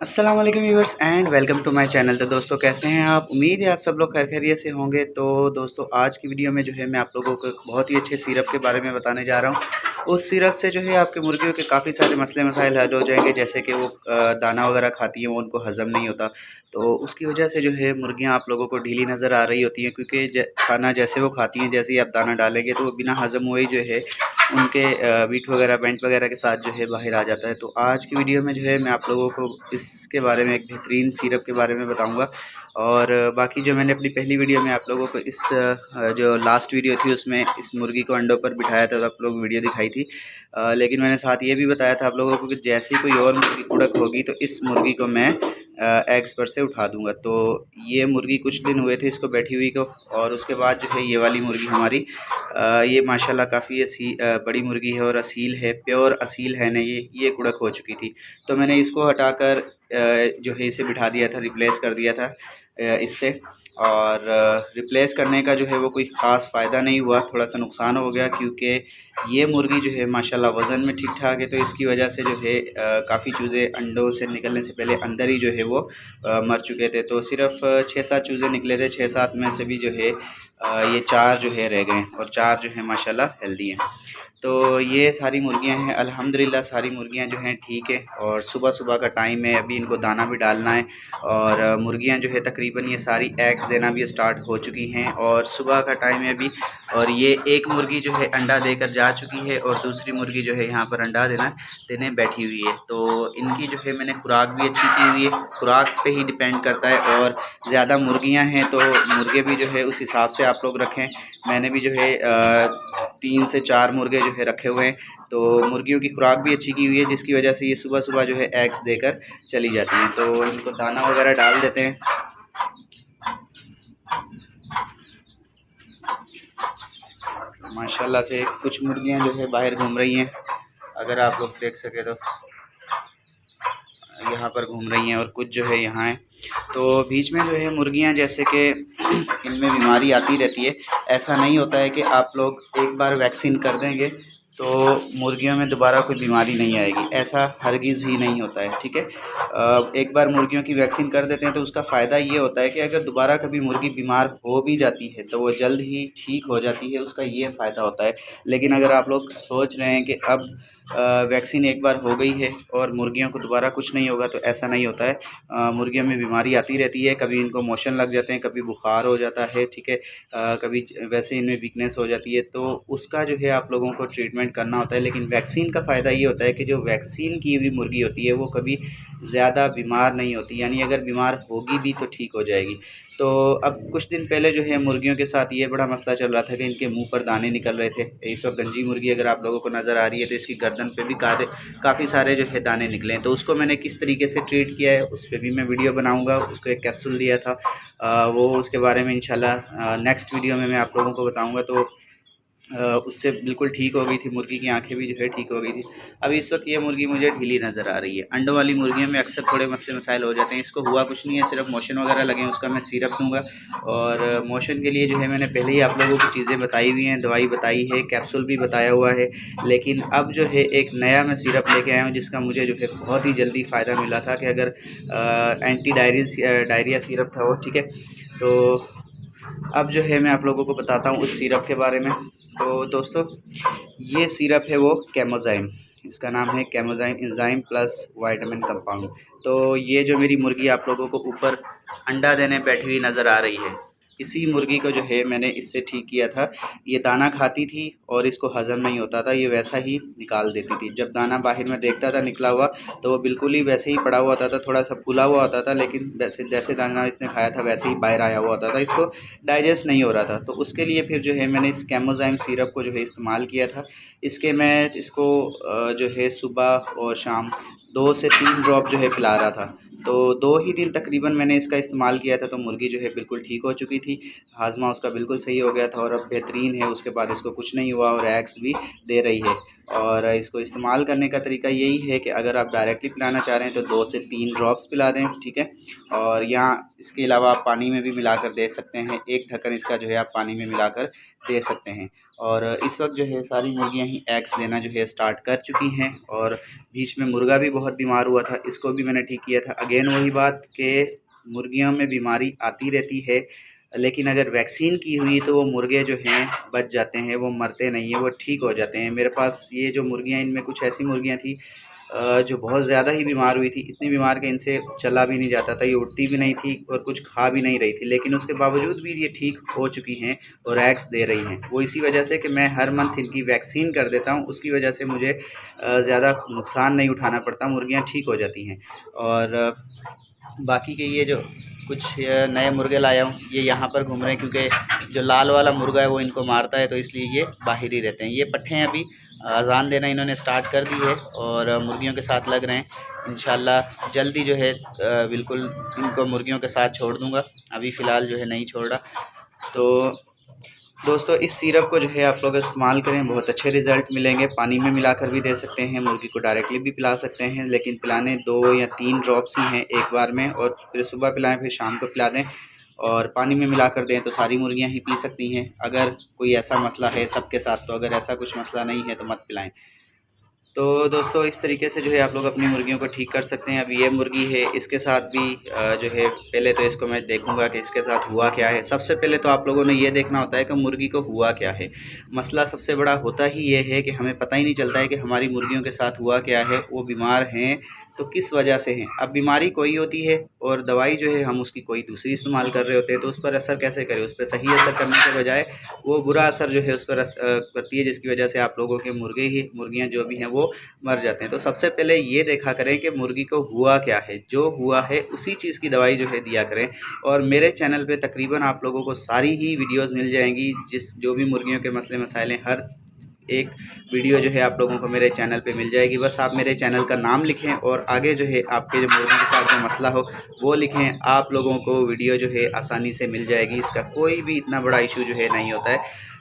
अस्सलाम वालेकुम viewers and welcome to my channel. तो दोस्तों कैसे हैं आप? उम्मीद है आप सब लोग खैर खैरियत से होंगे। तो दोस्तों आज की वीडियो में जो है मैं आप लोगों को बहुत ही अच्छे सिरप के बारे में बताने जा रहा हूं। उस सिरप से जो है आपके मुर्गियों के काफ़ी सारे मसले मसाइल हल हो जाएंगे, जैसे कि वो दाना वगैरह खाती हैं, वो उनको हज़म नहीं होता। तो उसकी वजह से जो है मुर्गियाँ आप लोगों को ढीली नज़र आ रही होती हैं, क्योंकि खाना जैसे वो खाती हैं, जैसे ही आप दाना डालेंगे तो वो बिना हज़म हुए ही जो है उनके वीट वगैरह बेंट वगैरह के साथ जो है बाहर आ जाता है। तो आज की वीडियो में जो है मैं आप लोगों को इसके बारे में, एक बेहतरीन सिरप के बारे में बताऊंगा। और बाकी जो मैंने अपनी पहली वीडियो में आप लोगों को इस जो लास्ट वीडियो थी उसमें इस मुर्गी को अंडों पर बिठाया था, तो आप लोग वीडियो दिखाई थी। लेकिन मैंने साथ ये भी बताया था आप लोगों को कि जैसे ही कोई और मुर्गी कुड़क होगी तो इस मुर्गी को मैं एग्स पर से उठा दूंगा। तो ये मुर्गी कुछ दिन हुए थे इसको बैठी हुई को, और उसके बाद जो है ये वाली मुर्गी हमारी ये माशाल्लाह काफ़ी बड़ी मुर्गी है और असील है, प्योर असील है ना। ये कुड़क हो चुकी थी, तो मैंने इसको हटाकर जो है इसे बिठा दिया था, रिप्लेस कर दिया था इससे। और रिप्लेस करने का जो है वो कोई ख़ास फ़ायदा नहीं हुआ, थोड़ा सा नुकसान हो गया, क्योंकि ये मुर्गी जो है माशाल्लाह वज़न में ठीक ठाक है। तो इसकी वजह से जो है काफ़ी चूज़े अंडों से निकलने से पहले अंदर ही जो है वो मर चुके थे। तो सिर्फ़ 6-7 चूज़े निकले थे, 6-7 में से भी जो है ये 4 जो है रह गए, और 4 जो है माशाल्लाह हेल्दी हैं। तो ये सारी मुर्गियां हैं, अल्हम्दुलिल्लाह सारी मुर्गियां जो हैं ठीक है। और सुबह सुबह का टाइम है, अभी इनको दाना भी डालना है। और मुर्गियां जो है तकरीबन ये सारी एग्स देना भी स्टार्ट हो चुकी हैं, और सुबह का टाइम है अभी। और ये एक मुर्गी जो है अंडा देकर जा चुकी है, और दूसरी मुर्गी जो है यहाँ पर अंडा देने बैठी हुई है। तो इनकी जो है मैंने खुराक भी अच्छी की हुई है, खुराक पे ही डिपेंड करता है। और ज़्यादा मुर्गियाँ हैं तो मुर्गे भी जो है उस हिसाब से आप लोग रखें। मैंने भी जो है 3 से 4 मुर्गे जो है रखे हुए हैं। तो मुर्गियों की खुराक भी अच्छी की हुई है, जिसकी वजह से ये सुबह सुबह जो है एग्स देकर चली जाती हैं। तो इनको दाना वगैरह डाल देते हैं। माशाल्लाह से कुछ मुर्गियां जो है बाहर घूम रही हैं, अगर आप लोग देख सके तो यहाँ पर घूम रही हैं, और कुछ जो है यहाँ है। तो बीच में जो है मुर्गियाँ जैसे कि इनमें बीमारी आती रहती है। ऐसा नहीं होता है कि आप लोग एक बार वैक्सीन कर देंगे तो मुर्गियों में दोबारा कोई बीमारी नहीं आएगी, ऐसा हरगिज़ ही नहीं होता है, ठीक है। एक बार मुर्गियों की वैक्सीन कर देते हैं तो उसका फ़ायदा ये होता है कि अगर दोबारा कभी मुर्गी बीमार हो भी जाती है तो वो जल्द ही ठीक हो जाती है, उसका ये फ़ायदा होता है। लेकिन अगर आप लोग सोच रहे हैं कि अब वैक्सीन एक बार हो गई है और मुर्गियों को दोबारा कुछ नहीं होगा, तो ऐसा नहीं होता है। मुर्गियों में बीमारी आती रहती है, कभी इनको मोशन लग जाते हैं, कभी बुखार हो जाता है, ठीक है। कभी वैसे इनमें वीकनेस हो जाती है, तो उसका जो है आप लोगों को ट्रीटमेंट करना होता है। लेकिन वैक्सीन का फ़ायदा ये होता है कि जो वैक्सीन की हुई मुर्गी होती है वो कभी ज़्यादा बीमार नहीं होती, यानी अगर बीमार होगी भी तो ठीक हो जाएगी। तो अब कुछ दिन पहले जो है मुर्गियों के साथ ये बड़ा मसला चल रहा था कि इनके मुंह पर दाने निकल रहे थे। इस वक्त गंजी मुर्गी अगर आप लोगों को नज़र आ रही है तो इसकी गर्दन पे भी काफ़ी सारे जो है दाने निकले हैं। तो उसको मैंने किस तरीके से ट्रीट किया है उस पर भी मैं वीडियो बनाऊंगा। उसको एक कैप्सूल दिया था, वो उसके बारे में इंशाल्लाह नेक्स्ट वीडियो में मैं आप लोगों को बताऊँगा। तो उससे बिल्कुल ठीक हो गई थी, मुर्गी की आंखें भी जो है ठीक हो गई थी। अभी इस वक्त ये मुर्गी मुझे ढीली नज़र आ रही है। अंडों वाली मुर्गियों में अक्सर थोड़े मसले मसाइल हो जाते हैं, इसको हुआ कुछ नहीं है, सिर्फ मोशन वगैरह लगे हैं, उसका मैं सिरप दूंगा। और मोशन के लिए जो है मैंने पहले ही आप लोगों को चीज़ें बताई हुई हैं, दवाई बताई है, कैप्सूल भी बताया हुआ है। लेकिन अब जो है एक नया मैं सिरप लेके आया हूँ, जिसका मुझे जो है बहुत ही जल्दी फ़ायदा मिला था कि अगर एंटी डायरिया सिरप था वो, ठीक है। तो अब जो है मैं आप लोगों को बताता हूँ उस सिरप के बारे में। तो दोस्तों ये सिरप है वो कैमोज़ाइम, इसका नाम है कैमोज़ाइम एंजाइम प्लस विटामिन कंपाउंड। तो ये जो मेरी मुर्गी आप लोगों को ऊपर अंडा देने बैठी हुई नज़र आ रही है, इसी मुर्गी को जो है मैंने इससे ठीक किया था। ये दाना खाती थी और इसको हज़म नहीं होता था, ये वैसा ही निकाल देती थी। जब दाना बाहर में देखता था निकला हुआ तो वो बिल्कुल ही वैसे ही पड़ा हुआ होता था, थोड़ा सा फूला हुआ होता था, लेकिन वैसे जैसे दाना इसने खाया था वैसे ही बाहर आया हुआ होता था, इसको डाइजेस्ट नहीं हो रहा था। तो उसके लिए फिर जो है मैंने इस कैमोज़ाइम सिरप को जो है इस्तेमाल किया था। इसके मैं इसको जो है सुबह और शाम 2 से 3 ड्रॉप जो है पिला रहा था। तो 2 ही दिन तकरीबन मैंने इसका इस्तेमाल किया था, तो मुर्गी जो है बिल्कुल ठीक हो चुकी थी, हाज़मा उसका बिल्कुल सही हो गया था और अब बेहतरीन है। उसके बाद इसको कुछ नहीं हुआ और एग्स भी दे रही है। और इसको इस्तेमाल करने का तरीका यही है कि अगर आप डायरेक्टली पिलाना चाह रहे हैं तो 2 से 3 ड्रॉप्स पिला दें, ठीक है। और यहाँ इसके अलावा आप पानी में भी मिलाकर दे सकते हैं, एक ढक्कन इसका जो है आप पानी में मिलाकर दे सकते हैं। और इस वक्त जो है सारी मुर्गियाँ ही एग्स देना जो है स्टार्ट कर चुकी हैं। और बीच में मुर्गा भी बहुत बीमार हुआ था, इसको भी मैंने ठीक किया था। अगेन वही बात कि मुर्गियों में बीमारी आती रहती है, लेकिन अगर वैक्सीन की हुई तो वो मुर्गे जो हैं बच जाते हैं, वो मरते नहीं हैं, वो ठीक हो जाते हैं। मेरे पास ये जो मुर्गियाँ, इनमें कुछ ऐसी मुर्गियाँ थी जो बहुत ज़्यादा ही बीमार हुई थी, इतनी बीमार कि इनसे चला भी नहीं जाता था, ये उठती भी नहीं थी और कुछ खा भी नहीं रही थी, लेकिन उसके बावजूद भी ये ठीक हो चुकी हैं और एग्स दे रही हैं। वो इसी वजह से कि मैं हर मंथ इनकी वैक्सीन कर देता हूँ, उसकी वजह से मुझे ज़्यादा नुकसान नहीं उठाना पड़ता, मुर्गियाँ ठीक हो जाती हैं। और बाकी के ये जो कुछ नए मुर्गे लाया हूँ, ये यहाँ पर घूम रहे हैं, क्योंकि जो लाल वाला मुर्गा है वो इनको मारता है, तो इसलिए ये बाहर ही रहते हैं। ये पट्ठे हैं, अभी अजान देना इन्होंने स्टार्ट कर दी है और मुर्गियों के साथ लग रहे हैं। इंशाल्लाह जल्दी जो है बिल्कुल इनको मुर्गियों के साथ छोड़ दूँगा, अभी फ़िलहाल जो है नहीं छोड़ रहा। तो दोस्तों इस सिरप को जो है आप लोग इस्तेमाल करें, बहुत अच्छे रिज़ल्ट मिलेंगे। पानी में मिलाकर भी दे सकते हैं, मुर्गी को डायरेक्टली भी पिला सकते हैं, लेकिन पिलाने 2 या 3 ड्रॉप्स ही हैं एक बार में, और फिर सुबह पिलाएं, फिर शाम को पिला दें। और पानी में मिलाकर दें तो सारी मुर्गियां ही पी सकती हैं। अगर कोई ऐसा मसला है सबके साथ, तो अगर ऐसा कुछ मसला नहीं है तो मत पिलाएं। तो दोस्तों इस तरीके से जो है आप लोग अपनी मुर्गियों को ठीक कर सकते हैं। अब ये मुर्गी है, इसके साथ भी जो है पहले तो इसको मैं देखूंगा कि इसके साथ हुआ क्या है। सबसे पहले तो आप लोगों ने ये देखना होता है कि मुर्गी को हुआ क्या है। मसला सबसे बड़ा होता ही ये है कि हमें पता ही नहीं चलता है कि हमारी मुर्गियों के साथ हुआ क्या है, वो बीमार हैं तो किस वजह से हैं। अब बीमारी कोई होती है और दवाई जो है हम उसकी कोई दूसरी इस्तेमाल कर रहे होते हैं, तो उस पर असर कैसे करें, उस पर सही असर करने के बजाय वो बुरा असर जो है उस पर करती है, जिसकी वजह से आप लोगों के मुर्गियाँ जो भी हैं वो मर जाते हैं। तो सबसे पहले ये देखा करें कि मुर्गी को हुआ क्या है, जो हुआ है उसी चीज़ की दवाई जो है दिया करें। और मेरे चैनल पे तकरीबन आप लोगों को सारी ही वीडियोस मिल जाएंगी, जो भी मुर्गियों के मसले मसाइल हैं, हर एक वीडियो जो है आप लोगों को मेरे चैनल पे मिल जाएगी। बस आप मेरे चैनल का नाम लिखें और आगे जो है आपके जो मुर्गियों के साथ जो मसला हो वो लिखें, आप लोगों को वीडियो जो है आसानी से मिल जाएगी। इसका कोई भी इतना बड़ा इशू जो है नहीं होता है।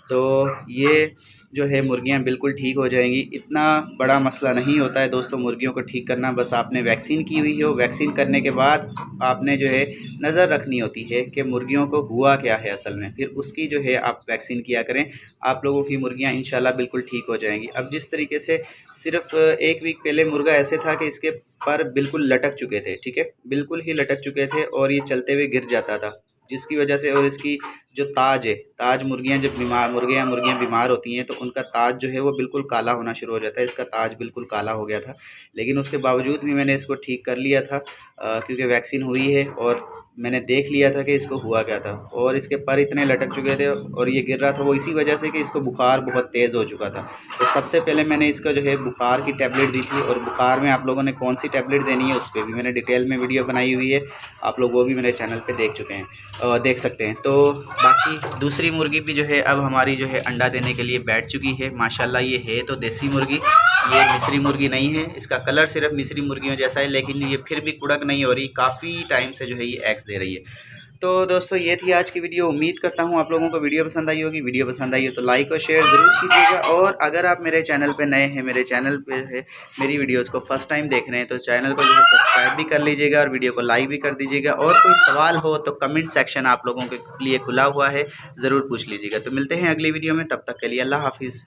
तो ये जो है मुर्गियां बिल्कुल ठीक हो जाएंगी, इतना बड़ा मसला नहीं होता है दोस्तों मुर्गियों को ठीक करना। बस आपने वैक्सीन की हुई हो, वैक्सीन करने के बाद आपने जो है नज़र रखनी होती है कि मुर्गियों को हुआ क्या है असल में, फिर उसकी जो है आप वैक्सीन किया करें। आप लोगों की मुर्गियां इंशाल्लाह बिल्कुल ठीक हो जाएंगी। अब जिस तरीके से सिर्फ 1 वीक पहले मुर्गा ऐसे था कि इसके पर बिल्कुल लटक चुके थे, ठीक है, बिल्कुल ही लटक चुके थे और ये चलते हुए गिर जाता था, जिसकी वजह से, और इसकी जो ताज है, ताज मुर्गियां जब मुर्गियां बीमार होती हैं तो उनका ताज जो है वो बिल्कुल काला होना शुरू हो जाता है। इसका ताज बिल्कुल काला हो गया था, लेकिन उसके बावजूद भी मैंने इसको ठीक कर लिया था क्योंकि वैक्सीन हुई है और मैंने देख लिया था कि इसको हुआ क्या था। और इसके पर इतने लटक चुके थे और ये गिर रहा था, वो इसी वजह से कि इसको बुखार बहुत तेज़ हो चुका था। तो सबसे पहले मैंने इसका जो है बुखार की टैबलेट दी थी, और बुखार में आप लोगों ने कौन सी टैबलेट देनी है उस पर भी मैंने डिटेल में वीडियो बनाई हुई है, आप लोग वो भी मेरे चैनल पर देख चुके हैं, देख सकते हैं। तो बाकी दूसरी मुर्गी भी जो है अब हमारी जो है अंडा देने के लिए बैठ चुकी है माशाल्लाह। ये है तो देसी मुर्गी, ये मिस्री मुर्गी नहीं है। इसका कलर सिर्फ मिस्री मुर्गियों जैसा है, लेकिन ये फिर भी कुड़क नहीं हो रही, काफ़ी टाइम से जो है ये एग्स दे रही है। तो दोस्तों ये थी आज की वीडियो, उम्मीद करता हूँ आप लोगों को वीडियो पसंद आई होगी। वीडियो पसंद आई हो तो लाइक और शेयर ज़रूर कीजिएगा, और अगर आप मेरे चैनल पे नए हैं, मेरे चैनल पे है मेरी वीडियोस को फर्स्ट टाइम देख रहे हैं, तो चैनल को जो है सब्सक्राइब भी कर लीजिएगा और वीडियो को लाइक भी कर दीजिएगा। और कोई सवाल हो तो कमेंट सेक्शन आप लोगों के लिए खुला हुआ है, ज़रूर पूछ लीजिएगा। तो मिलते हैं अगली वीडियो में, तब तक के लिए अल्लाह हाफिज़।